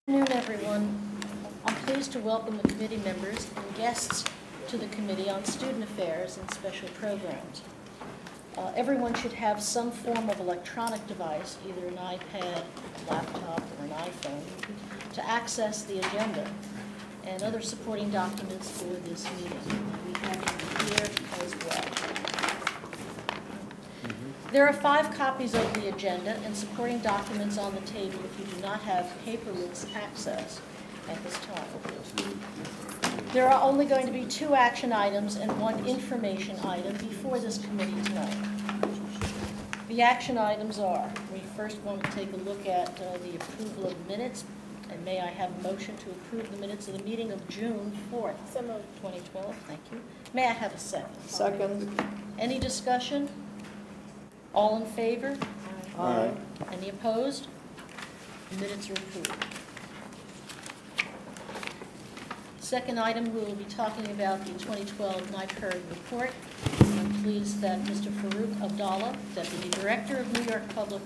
Good afternoon, everyone. I'm pleased to welcome the committee members and guests to the Committee on Student Affairs and Special Programs. Everyone should have some form of electronic device, either an iPad, laptop, or an iPhone, to access the agenda and other supporting documents for this meeting. We have them here as well. There are 5 copies of the agenda and supporting documents on the table if you do not have paperless access at this time. There are only going to be 2 action items and 1 information item before this committee tonight. The action items are, we first want to take a look at the approval of minutes, and may I have a motion to approve the minutes of the meeting of June 4th, 2012. Thank you. May I have a second? Second. Any discussion? All in favor? Aye. Any opposed? Minutes are approved. Second item, we will be talking about the 2012 NYPIRG report. I'm pleased that Mr. Farouk Abdallah, Deputy Director of New York Public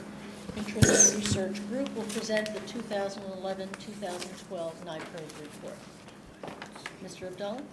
Interest Research Group, will present the 2011-2012 NYPIRG report. Mr. Abdallah?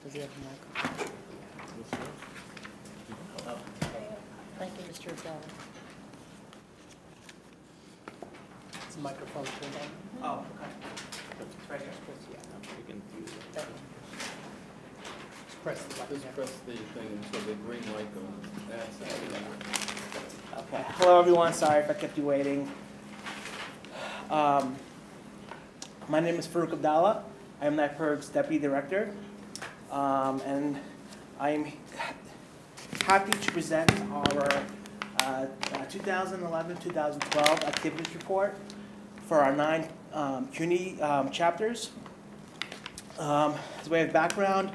Does he have a microphone? Thank you, Mr. Abdallah. Is the microphone turned on? Oh, okay. It's right here. Yeah, You can use it. Just press the button. Just press the thing until the green light goes. That's it. Okay. Hello, everyone. Sorry if I kept you waiting. My name is Farouk Abdallah. I am NYPIRG's Deputy Director. And I am happy to present our 2011-2012 activities report for our 9 CUNY chapters. As a way of background,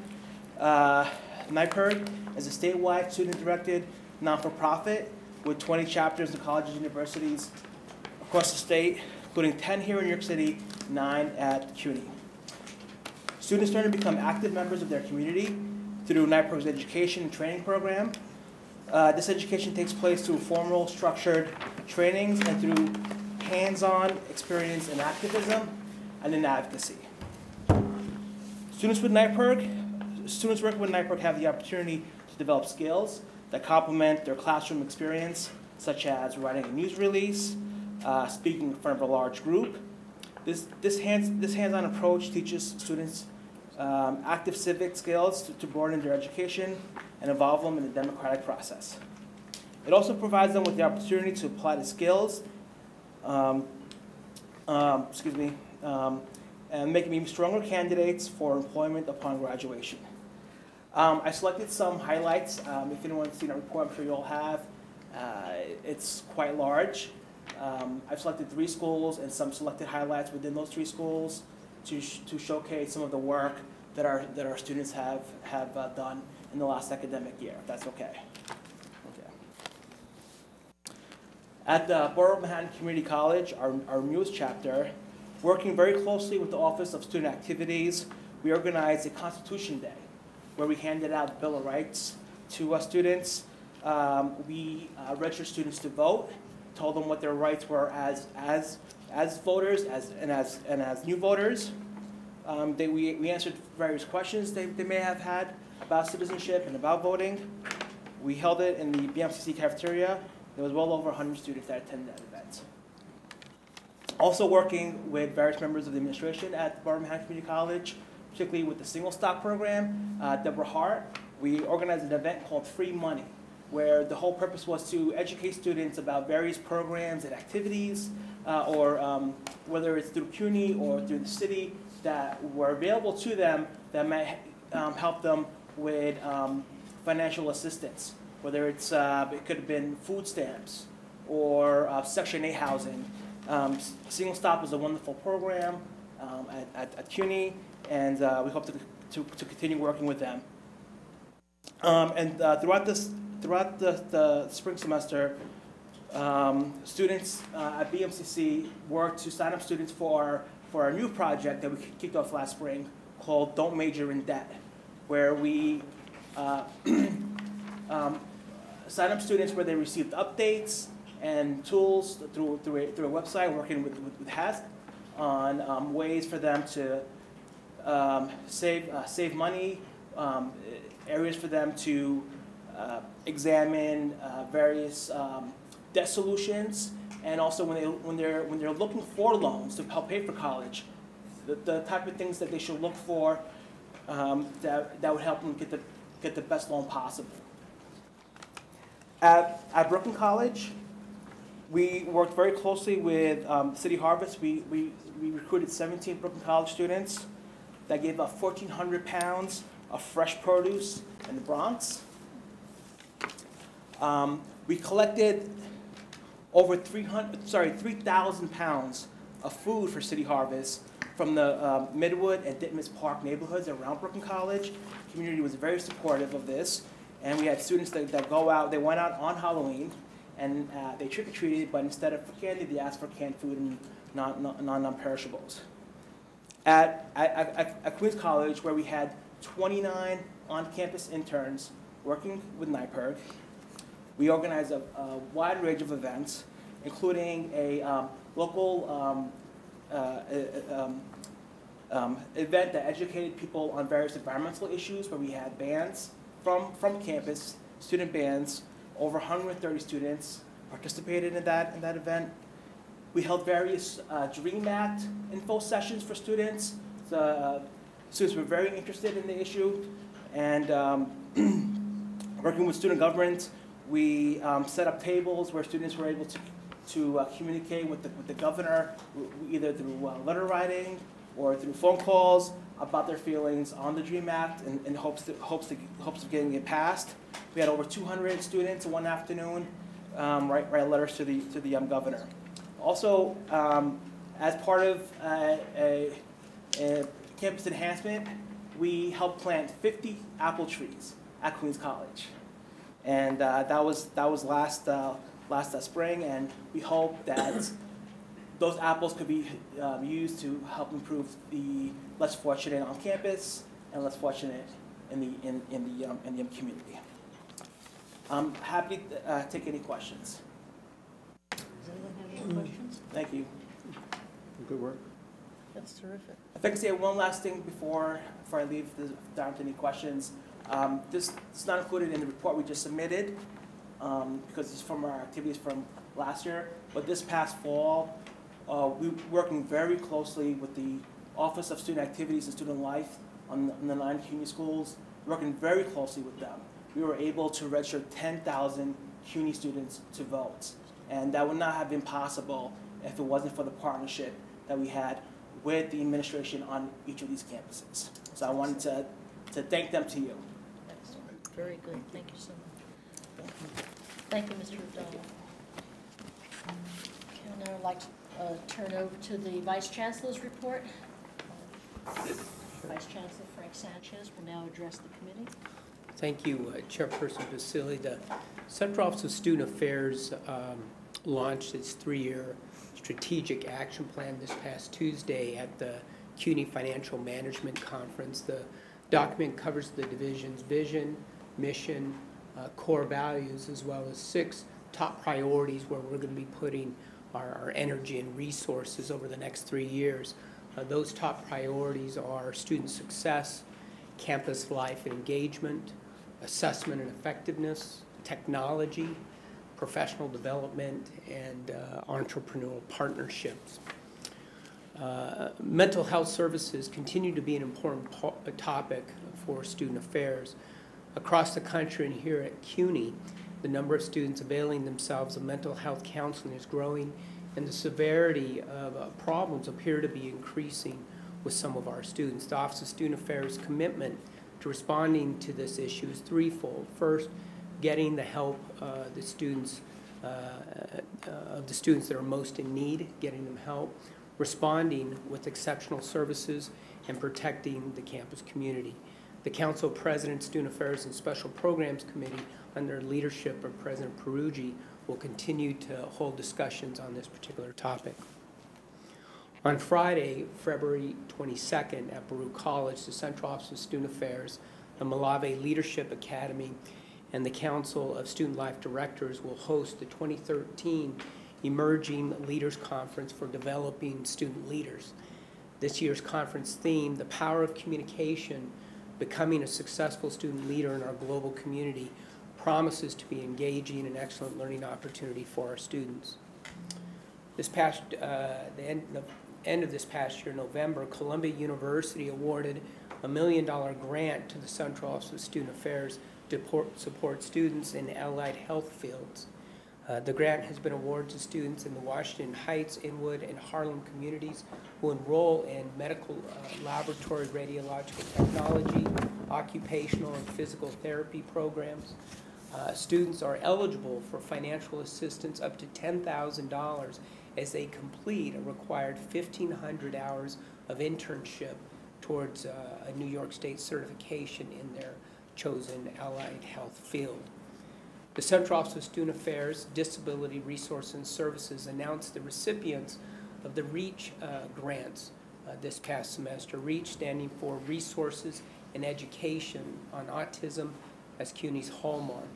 NYPIRG is a statewide student-directed non-for-profit with 20 chapters in colleges and universities across the state, including 10 here in New York City, 9 at CUNY. Students learn to become active members of their community through NYPIRG's education and training program. This education takes place through formal, structured trainings and through hands-on experience in activism and in advocacy. Students working with NYPIRG have the opportunity to develop skills that complement their classroom experience, such as writing a news release, speaking in front of a large group. This hands-on approach teaches students active civic skills to broaden their education and involve them in the democratic process. It also provides them with the opportunity to apply the skills, and make them even stronger candidates for employment upon graduation. I selected some highlights. If anyone's seen our report, I'm sure you all have. It's quite large. I've selected 3 schools and some selected highlights within those 3 schools to showcase some of the work that our students have done in the last academic year, if that's okay. At the Borough of Manhattan Community College, our newest chapter, working very closely with the Office of Student Activities, we organized a Constitution Day where we handed out Bill of Rights to students. We registered students to vote, told them what their rights were as voters and as new voters. We answered various questions they may have had about citizenship and about voting. We held it in the BMCC cafeteria There was well over 100 students that attended that event. Also working with various members of the administration at Birmingham Community College, particularly with the single stock program, Deborah Hart, we organized an event called Free Money, where the whole purpose was to educate students about various programs and activities, or whether it's through CUNY or through the city, that were available to them that might help them with financial assistance, whether it's, it could have been food stamps or Section 8 housing. Single Stop is a wonderful program at CUNY, and we hope to continue working with them. Throughout the spring semester, students at BMCC worked to sign up students for our new project that we kicked off last spring called Don't Major in Debt, where we sign up students where they received updates and tools through a website, working with HASC on ways for them to save money, areas for them to examine various debt solutions, and also when they're looking for loans to help pay for college, the type of things that they should look for that would help them get the best loan possible. At Brooklyn College, we worked very closely with City Harvest. We recruited 17 Brooklyn College students that gave up 1,400 pounds of fresh produce in the Bronx. We collected over 3,000 pounds of food for City Harvest from the Midwood and Ditmas Park neighborhoods around Brooklyn College. The community was very supportive of this, and we had students that they went out on Halloween, and they trick-or-treated, but instead of for candy, they asked for canned food and non-perishables. At Queens College, where we had 29 on-campus interns working with NYPIRG, we organized a wide range of events, including a local event that educated people on various environmental issues, where we had bands from campus, student bands. Over 130 students participated in that event. We held various DREAM Act info sessions for students. Students were very interested in the issue, and working with student government, we set up tables where students were able to communicate with the governor, either through letter writing or through phone calls, about their feelings on the DREAM Act in hopes of getting it passed. We had over 200 students in one afternoon write letters to the governor. Also, as part of a campus enhancement, we helped plant 50 apple trees at Queens College, and that was last spring, and we hope that those apples could be used to help improve the less fortunate on campus and less fortunate in the community. I'm happy to take any questions. Does anyone have any questions? Thank you. Good work. That's terrific. If I can say one last thing before I leave, down to any questions. This is not included in the report we just submitted because it's from our activities from last year. But this past fall, we were working very closely with the Office of Student Activities and Student Life on the 9 CUNY schools, working very closely with them. We were able to register 10,000 CUNY students to vote. And that would not have been possible if it wasn't for the partnership that we had with the administration on each of these campuses. So I wanted to thank them to you. Excellent. Very good. Thank you so much. Thank you, Mr. O'Donnell. Okay, now I'd like to turn over to the Vice Chancellor's report. Vice Chancellor Frank Sanchez will now address the committee. Thank you, Chairperson Basili. The Central Office of Student Affairs launched its 3-year strategic action plan this past Tuesday at the CUNY Financial Management Conference. The document covers the division's vision, mission, core values, as well as 6 top priorities where we're going to be putting our energy and resources over the next 3 years. Those top priorities are student success, campus life and engagement, assessment and effectiveness, technology, professional development, and entrepreneurial partnerships. Mental health services continue to be an important topic for student affairs. Across the country and here at CUNY, the number of students availing themselves of mental health counseling is growing, and the severity of problems appear to be increasing with some of our students. The Office of Student Affairs' commitment to responding to this issue is threefold. First, getting the help the students that are most in need, getting them help, responding with exceptional services, and protecting the campus community. The Council of Presidents, Student Affairs, and Special Programs Committee, under leadership of President Peruggi, will continue to hold discussions on this particular topic. On Friday, February 22nd, at Baruch College, the Central Office of Student Affairs, the Malave Leadership Academy, and the Council of Student Life Directors will host the 2013 Emerging Leaders Conference for Developing Student Leaders. This year's conference theme, The Power of Communication, Becoming a Successful Student Leader in Our Global Community, promises to be engaging and excellent learning opportunity for our students. This past, the end of this past year, November, Columbia University awarded a $1 million grant to the Central Office of Student Affairs to support students in allied health fields. The grant has been awarded to students in the Washington Heights, Inwood, and Harlem communities who enroll in medical laboratory radiological technology, occupational and physical therapy programs. Students are eligible for financial assistance up to $10,000 as they complete a required 1,500 hours of internship towards a New York State certification in their chosen allied health field. The Central Office of Student Affairs, Disability Resources and Services announced the recipients of the REACH grants this past semester. REACH standing for Resources and Education on Autism as CUNY's hallmark.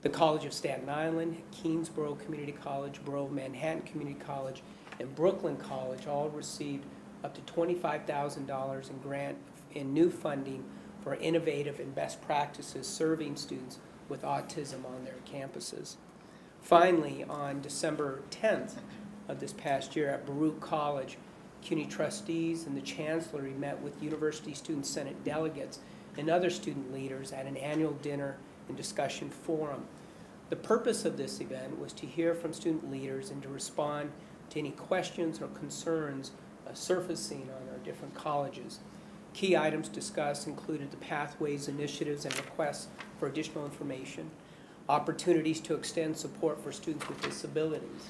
The College of Staten Island, Keensboro Community College, Borough of Manhattan Community College, and Brooklyn College all received up to $25,000 in grant in new funding for innovative and best practices serving students with autism on their campuses. Finally, on December 10th of this past year at Baruch College, CUNY trustees and the chancellor met with University Student Senate delegates and other student leaders at an annual dinner and discussion forum. The purpose of this event was to hear from student leaders and to respond to any questions or concerns surfacing on our different colleges. Key items discussed included the pathways, initiatives, and requests for additional information, opportunities to extend support for students with disabilities,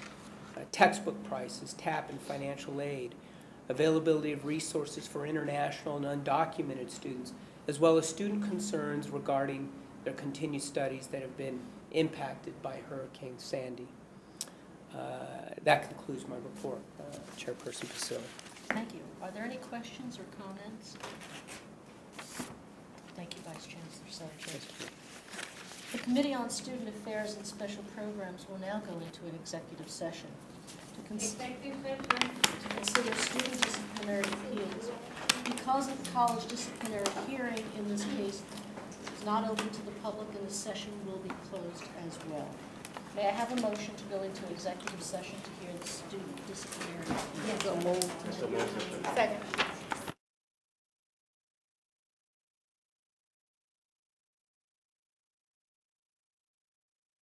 textbook prices, TAP and financial aid, availability of resources for international and undocumented students, as well as student concerns regarding their continued studies that have been impacted by Hurricane Sandy. That concludes my report, Chairperson Basile. Thank you. Are there any questions or comments? Thank you, Vice Chancellor Satcher. The Committee on Student Affairs and Special Programs will now go into an executive session to consider student disciplinary appeals. Because of the college disciplinary hearing in this case is not open to the public, and the session will be closed as well. May I have a motion to go into executive session to hear the student disciplinary appeals? So moved. Second.